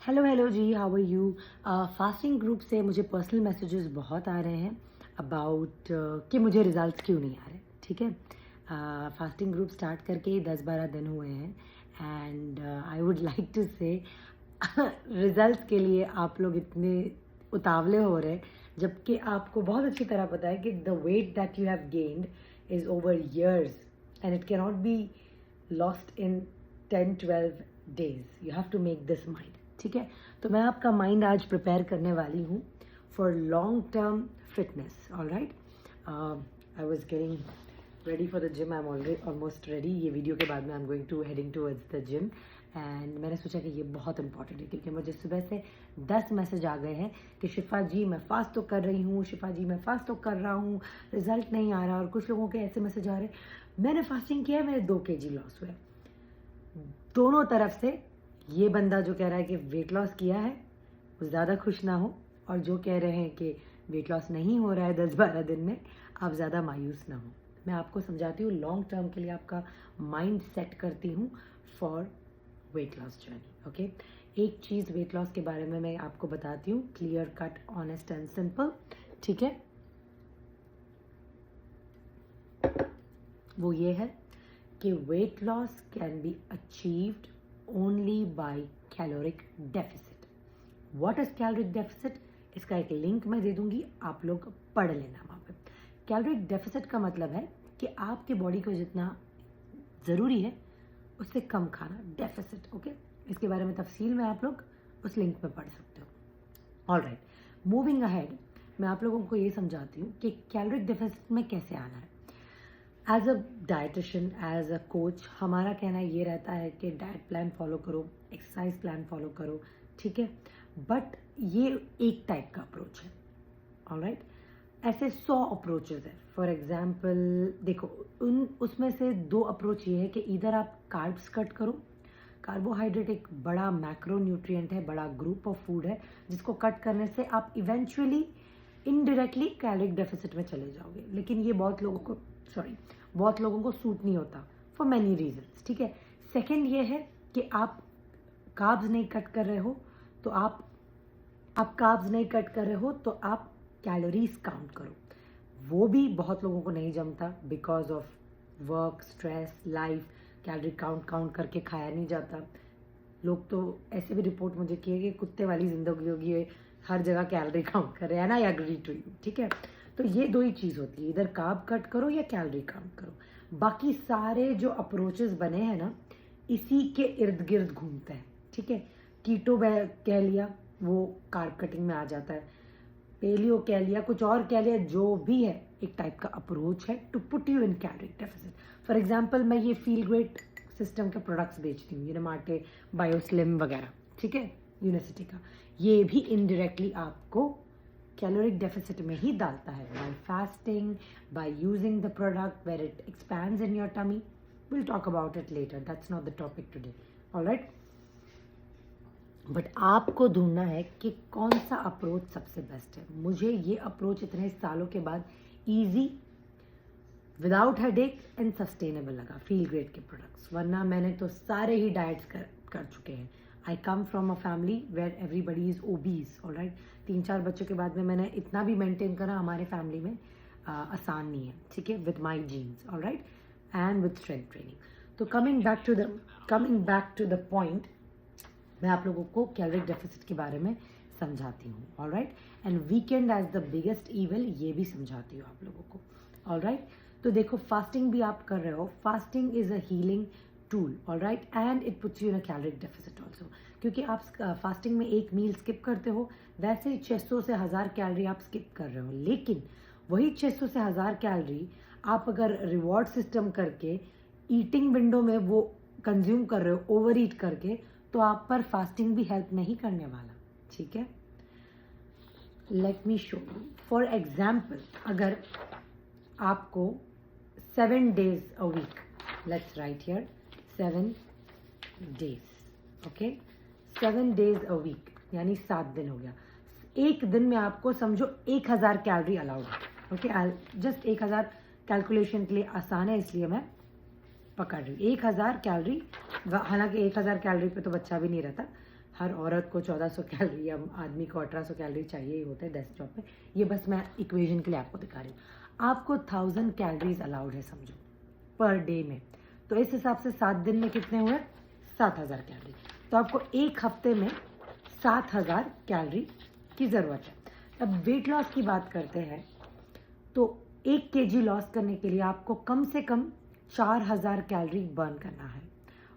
Hello जी, how are you. Fasting group से मुझे पर्सनल मैसेजेस बहुत आ रहे हैं अबाउट कि मुझे रिजल्ट्स क्यों नहीं आ रहे। ठीक है, फास्टिंग ग्रुप स्टार्ट करके ही 10-12 दिन हुए हैं and I would like to say results के लिए आप लोग इतने उतावले हो रहे हैं, जबकि आपको बहुत अच्छी तरह पता है कि the weight that you have gained is over years and it can not be lost in 10-12 days. You have to make this mind. ठीक है, तो मैं आपका माइंड आज प्रिपेयर करने वाली हूँ for long term fitness. All right, I was getting ready for the gym. I am already almost ready. ये वीडियो के बाद में I am going two heading towards the gym and मैंने सोचा कि ये बहुत इंपॉर्टेंट है क्योंकि मुझे सुबह से 10 मैसेज आ गए हैं कि शिफा जी मैं फास्ट तो कर रही हूँ, शिफा जी मैं फास्ट तो कर रहा हूँ, रिजल्ट नहीं आ रहा। और कुछ लोगों के ऐसे मैसेज आ रहे मैंने फास्टिंग किया है, मेरे 2 kg लॉस हुए। दोनों तरफ से ये बंदा जो कह रहा है कि वेट लॉस किया है वो ज़्यादा खुश ना हो, और जो कह रहे हैं कि वेट लॉस नहीं हो रहा है 10-12 दिन में, आप ज़्यादा मायूस ना हो। मैं आपको समझाती हूँ, लॉन्ग टर्म के लिए आपका माइंड सेट करती हूँ for weight loss journey. Okay, एक चीज़ वेट लॉस के बारे में मैं आपको बताती हूँ, clear cut, honest and simple. ठीक है, वो ये है कि weight loss can be achieved only by caloric deficit. What is caloric deficit? इसका एक लिंक मैं दे दूंगी, आप लोग पढ़ लेना वहाँ पे। कैलोरिक डेफिसिट का मतलब है कि आपके बॉडी को जितना ज़रूरी है उससे कम खाना, डेफिसिट। ओके, इसके बारे में तफसील में आप लोग उस लिंक में पढ़ सकते हो। ऑल राइट, मूविंग अहेड, मैं आप लोगों को ये समझाती हूँ कि कैलोरिक डेफिसिट में कैसे आना है। As a dietitian, as a coach, हमारा कहना ये रहता है कि डाइट प्लान फॉलो करो, एक्सरसाइज प्लान फॉलो करो। ठीक है, बट ये एक टाइप का अप्रोच है। ऑलराइट, ऐसे 100 अप्रोचेज है। फॉर एग्जाम्पल देखो, उसमें से 2 अप्रोच ये है कि इधर आप कार्ब्स कट करो। कार्बोहाइड्रेट एक बड़ा मैक्रो न्यूट्रिएंट है, बड़ा ग्रुप ऑफ फूड है जिसको कट करने से आप इवेंचुअली इनडायरेक्टली कैलोरिक डेफिसिट में चले जाओगे। लेकिन ये बहुत लोगों को सूट नहीं होता फॉर मैनी रीजंस। ठीक है, सेकंड ये है कि आप कार्ब्स नहीं कट कर रहे हो तो आप कार्ब्स नहीं कट कर रहे हो तो आप कैलोरीज काउंट करो। वो भी बहुत लोगों को नहीं जमता because of work, stress, life. Calorie count करके खाया नहीं जाता। लोग तो ऐसे भी रिपोर्ट मुझे किए कि कुत्ते वाली जिंदगी होगी है, हर जगह कैलोरी काउंट कर रहे हैं ना। I agree to you. ठीक है, तो ये 2 ही चीज़ होती है, इधर कार्ब कट करो या कैलोरी काउंट करो। बाकी सारे जो अप्रोचेस बने हैं ना, इसी के इर्द गिर्द घूमते हैं। ठीक है, कीटो कह लिया वो कार्ब कटिंग में आ जाता है, पेलियो कह लिया, कुछ और कह लिया, जो भी है एक टाइप का अप्रोच है to put you in caloric deficit. For example मैं ये फील ग्रेट सिस्टम के प्रोडक्ट्स बेचती हूँ, यूनिमार्टे, बायोस्लिम वगैरह। ठीक है, यूनिवर्सिटी का, ये भी इनडायरेक्टली आपको कैलोरिक डेफिसिट में ही डालता है by fasting, by using the product where it expands in your tummy. Will talk about it later, that's not the topic today. Alright, but आपको ढूंढना है कि कौन सा अप्रोच सबसे बेस्ट है। मुझे ये अप्रोच इतने सालों के बाद easy, without headache and sustainable लगा, फील ग्रेट के प्रोडक्ट्स। वरना मैंने तो सारे ही डाइट्स कर चुके हैं। I come from a family where everybody is obese. Alright, 3-4 बच्चों के बाद में मैंने इतना भी मेंटेन करा, हमारे फैमिली में आसान नहीं है। ठीक है, with my genes. Alright, and with strength training. तो coming back to the point, मैं आप लोगों को कैलोरिक डेफिसिट के बारे में समझाती हूँ। Alright, and weekend as the biggest evil, ये भी समझाती हूँ आप लोगों को। ऑलराइट, तो देखो, फास्टिंग भी आप कर रहे हो, fasting is a healing tool. Alright, and it puts you in a caloric deficit also, क्योंकि आप फास्टिंग में एक मील स्किप करते हो, वैसे ही 600 से 1000 कैलोरी आप स्किप कर रहे हो। लेकिन वही 600 से 1000 कैलोरी आप अगर रिवॉर्ड सिस्टम करके ईटिंग विंडो में वो कंज्यूम कर रहे हो, ओवर ईट करके, तो आप पर फास्टिंग भी हेल्प नहीं करने वाला। ठीक है, let me show you. For example, अगर आपको 7 days a week, let's write here 7 days, okay, 7 days a week यानी 7 दिन हो गया। एक दिन में आपको समझो 1000 कैलोरी अलाउड है। ओके, जस्ट 1000 कैलकुलेशन के लिए आसान है, इसलिए मैं पकड़ रही हूँ 1000 कैलोरी। हालांकि 1000 कैलोरी पे तो बच्चा भी नहीं रहता, हर औरत को 1400 कैलोरी या आदमी को 1800 कैलोरी चाहिए ही होता है डेस्क जॉब पे। ये बस मैं इक्वेशन के लिए आपको दिखा रही हूँ। आपको 1000 कैलोरीज अलाउड है समझो पर डे में, तो इस हिसाब से 7 दिन में कितने हुए? 7000 कैलोरी। तो आपको एक हफ्ते में 7000 कैलोरी की ज़रूरत है। अब वेट लॉस की बात करते हैं तो 1 kg लॉस करने के लिए आपको कम से कम 4000 कैलोरी बर्न करना है,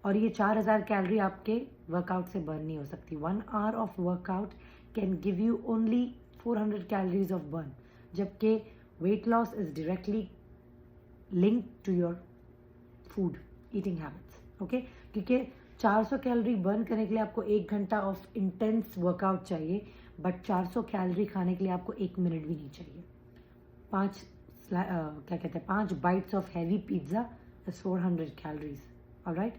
और ये 4000 कैलोरी आपके वर्कआउट से बर्न नहीं हो सकती। 1 hour of workout can give you only 400 calories of burn, जबकि weight loss is directly linked to your food eating habits. Okay, क्योंकि 400 कैलोरी बर्न करने के लिए आपको 1 घंटा ऑफ इंटेंस वर्कआउट चाहिए, बट 400 कैलोरी खाने के लिए आपको 1 मिनट भी नहीं चाहिए। 5 bytes of heavy pizza is 400 calories. Alright,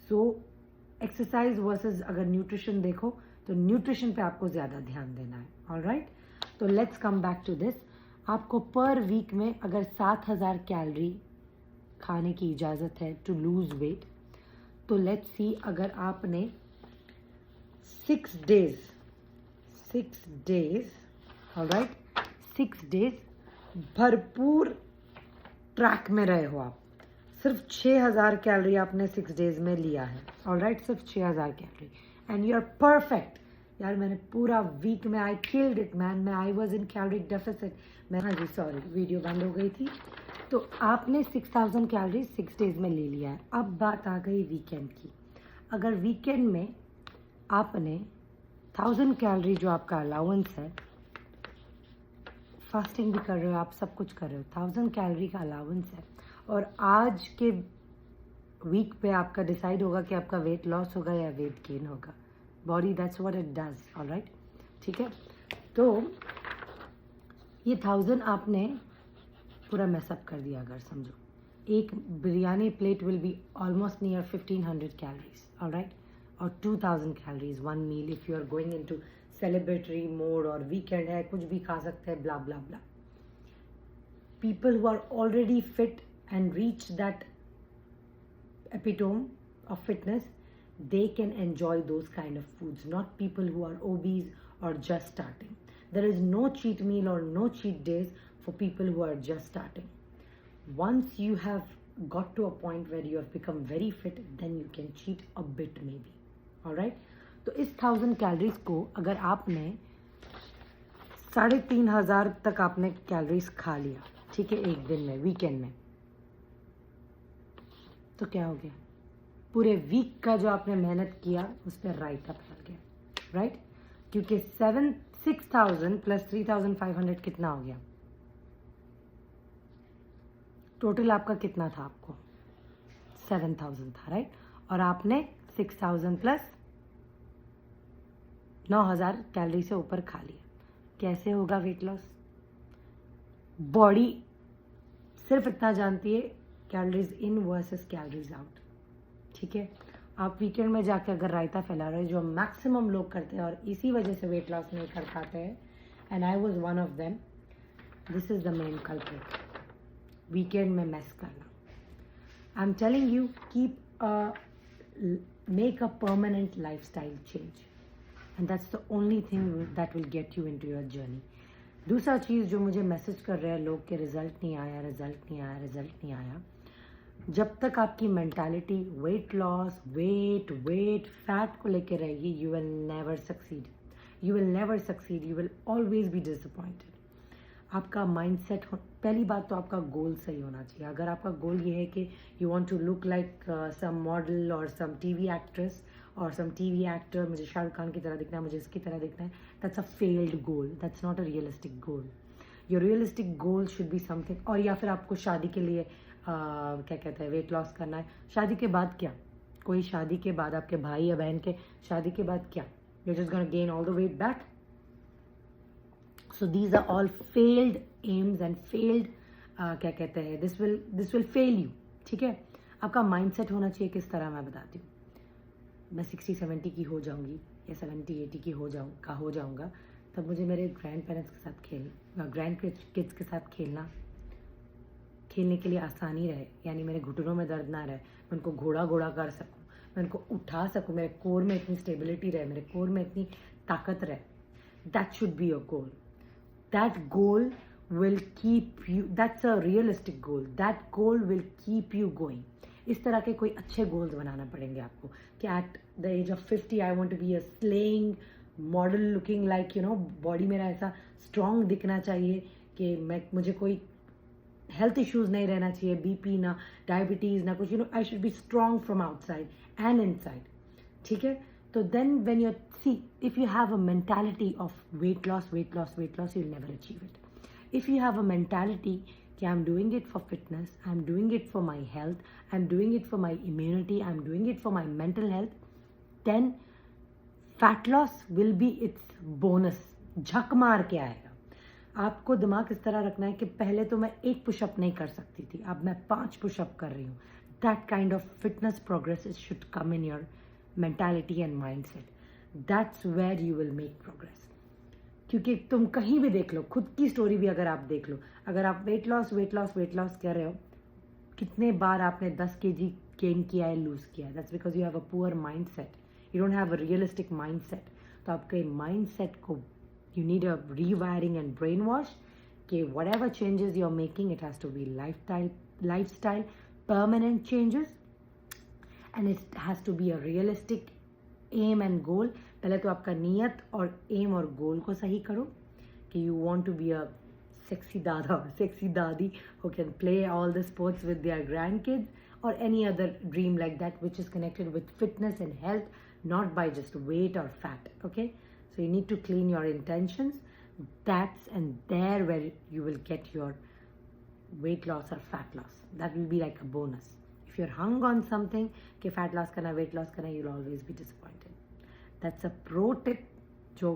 so exercise versus अगर न्यूट्रिशन देखो तो न्यूट्रिशन पे आपको ज़्यादा ध्यान देना है। ऑलराइट, तो let's come back to this. आपको पर वीक में अगर 7000 कैलोरी खाने की इजाज़त है टू लूज वेट, तो लेट्स सी अगर आपने 6 डेज ऑलराइट 6 डेज भरपूर ट्रैक में रहे हो, आप सिर्फ 6000 कैलोरी आपने 6 डेज में लिया है। ऑलराइट, सिर्फ 6000 calorie and you are perfect. यार मैंने पूरा वीक में आई किल्ड इट मैन, मैं I was in caloric deficit. मैं हाँ जी सॉरी वीडियो बंद हो गई थी। तो आपने 6000 कैलोरी 6 डेज में ले लिया है। अब बात आ गई वीकेंड की। अगर वीकेंड में आपने 1000 कैलोरी जो आपका अलाउंस है, फास्टिंग भी कर रहे हो आप, सब कुछ कर रहे हो, 1000 कैलोरी का अलाउंस है, और आज के वीक पे आपका डिसाइड होगा कि आपका वेट लॉस होगा या वेट गेन होगा। Body that's what it does. Alright, ठीक है, तो ये 1000 आपने पूरा मैसअप कर दिया। अगर समझो एक biryani plate will be almost near 1500 calories. Alright, और 2000 calories one meal if you are going into celebratory mode और वीकेंड है, कुछ भी खा सकते हैं, blah blah blah. People who are already fit and reach that epitome of fitness, they can enjoy those kind of foods, not people who are obese or just starting. There is no cheat meal or no cheat days for people who are just starting. Once you have got to a point where you have become very fit, then you can cheat a bit maybe. Alright, तो इस 1000 calories को अगर आपने 3500 तक आपने calories खा लिया, ठीक है, एक दिन में, वीकेंड में, तो क्या हो गया? पूरे वीक का जो आपने मेहनत किया उस पर रायता फैल गया। राइट, क्योंकि 6000 प्लस 3500 कितना हो गया? टोटल आपका कितना था? आपको 7000 था। राइट, और आपने 6000 प्लस 9000 कैलोरी से ऊपर खा लिया। कैसे होगा वेट लॉस? बॉडी सिर्फ इतना जानती है calories in versus calories out. ठीक है, आप वीकेंड में जाके अगर रायता फैला रहे हो, जो मैक्सिमम लोग करते हैं और इसी वजह से वेट लॉस नहीं कर पाते हैं, and I was one of them, this is the main culprit. Weekend में मैस करना। I am telling you, make a permanent lifestyle change, and that's the only thing that will get you into your journey. दूसरा चीज़ जो मुझे message कर रहे हैं लोग के रिजल्ट नहीं आया, रिजल्ट नहीं आया, रिजल्ट नहीं आया, जब तक आपकी mentality weight loss, weight fat को लेकर रहेगी, you will never succeed, you will never succeed, you will always be disappointed. आपका माइंडसेट, पहली बात तो आपका गोल सही होना चाहिए। अगर आपका गोल ये है कि you want to look like some model और सम टीवी एक्ट्रेस और सम टीवी एक्टर, मुझे शाहरुख खान की तरह दिखना है, मुझे इसकी तरह दिखना है, that's a failed goal, that's not a realistic goal. Your realistic goal should be something. और या फिर आपको शादी के लिए क्या कहते हैं, वेट लॉस करना है। शादी के बाद क्या? कोई शादी के बाद, आपके भाई या बहन के शादी के बाद क्या? You just gonna gain all the weight back. So these are all failed aims and failed क्या कहते हैं, दिस विल फेल यू। ठीक है, आपका माइंडसेट होना चाहिए किस तरह, मैं बताती हूँ। मैं 60-70 की हो जाऊंगी या 70-80 की हो जाऊंगा, तब मुझे मेरे ग्रैंड पेरेंट्स के साथ ग्रैंड किड्स के साथ खेलने के लिए आसानी रहे, यानी मेरे घुटनों में दर्द ना रहे, मैं उनको घोड़ा कर सकूं, मैं उनको उठा सकूँ, मेरे कोर में इतनी स्टेबिलिटी रहे, मेरे कोर में इतनी ताकत रहे. That should be your goal. That goal will keep you, that's a realistic goal. That goal will keep you going. इस तरह के कोई अच्छे गोल्स बनाना पड़ेंगे आपको कि at the age of 50 I want to be a slaying model looking like body मेरा ऐसा स्ट्रांग दिखना चाहिए कि मुझे कोई हेल्थ इश्यूज नहीं रहना चाहिए, बीपी ना डायबिटीज ना कुछ. I should be strong from outside and inside. ठीक है. तो then when you see, if you have a mentality of weight loss, you'll never achieve it. If you have a mentality that I'm doing it for fitness, I'm doing it for my health, I'm doing it for my immunity, I'm doing it for my mental health, then fat loss will be its bonus. झक मार के आएगा. आपको दिमाग इस तरह रखना है कि पहले तो मैं 1 पुशअप नहीं कर सकती थी, अब मैं 5 पुशअप कर रही हूँ. That kind of fitness progress should come in your mentality and mindset. That's where you will make progress. क्योंकि तुम कहीं भी देख लो, खुद की स्टोरी भी अगर आप देख लो, अगर आप वेट लॉस कर रहे हो, कितने बार आपने 10 kg गेन किया है, लूज किया है. That's because you have a poor mindset. You don't have a realistic mindset. तो आपके माइंड सेट को you need a rewiring and brainwash कि whatever changes you are making, it has to be lifestyle permanent changes, and it has to be a realistic aim and goal. पहले तो आपका नियत और M और गोल को सही करो कि you want to be a sexy दादा, सेक्सी दादी who can play all the sports with their grandkids or any other dream like that which is connected with fitness and health, not by just weight or fat. Okay, so you need to clean your intentions. That's and there where you will get your weight loss or fat loss. That will be like a bonus. If you're hung on something कि fat loss करना, weight loss करना, you'll always be disappointed. That's a pro tip जो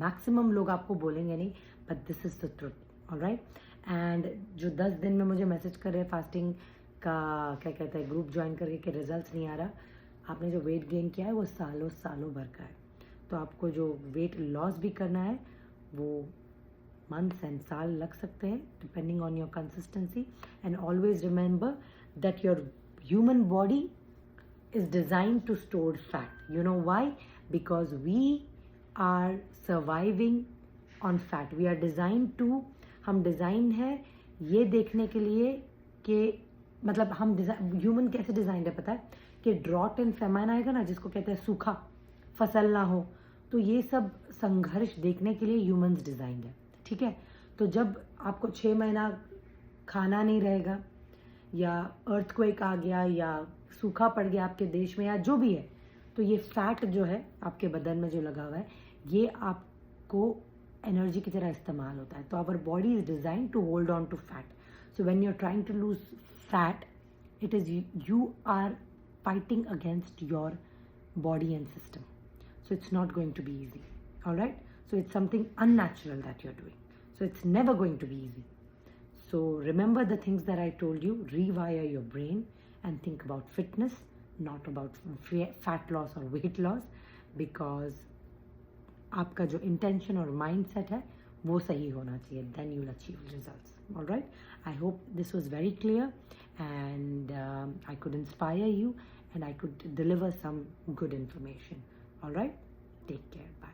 maximum लोग आपको बोलेंगे नहीं, but this is the truth. Alright? And जो 10 दिन में मुझे मैसेज कर रहे हैं फास्टिंग का क्या कहते हैं ग्रुप ज्वाइन करके कि रिजल्ट्स नहीं आ रहा, आपने जो वेट गेन किया है वो सालों भर का है. तो आपको जो वेट लॉस भी करना है वो months and साल लग सकते हैं depending on your consistency. And always remember that your human body is designed to store fat. You know why? Because we are surviving on fat. We are designed to, हम design है ये देखने के लिए कि मतलब हम ह्यूमन कैसे डिज़ाइंड है पता है कि ड्रॉट एंड फेमाइन आएगा ना, जिसको कहते हैं सूखा, फसल ना हो, तो ये सब संघर्ष देखने के लिए ह्यूमंस डिज़ाइंड है. ठीक है. तो जब आपको 6 महीना खाना नहीं रहेगा या अर्थक्वेक आ गया या सूखा पड़ गया आपके देश में या जो भी है, तो ये फैट जो है आपके बदन में जो लगा हुआ है ये आपको एनर्जी की तरह इस्तेमाल होता है. तो our body is design to hold on to fat. So when you are trying to lose fat, it is you are fighting against your body and system. So it's not going to be easy. Alright. So it's something unnatural that you're doing. So it's never going to be easy. So remember the things that I told you. Rewire your brain and think about fitness, not about fat loss or weight loss, because आपका जो intention और mindset है वो सही होना चाहिए. Then you'll achieve results. All right. I hope this was very clear and I could inspire you and I could deliver some good information. All right. Take care. Bye.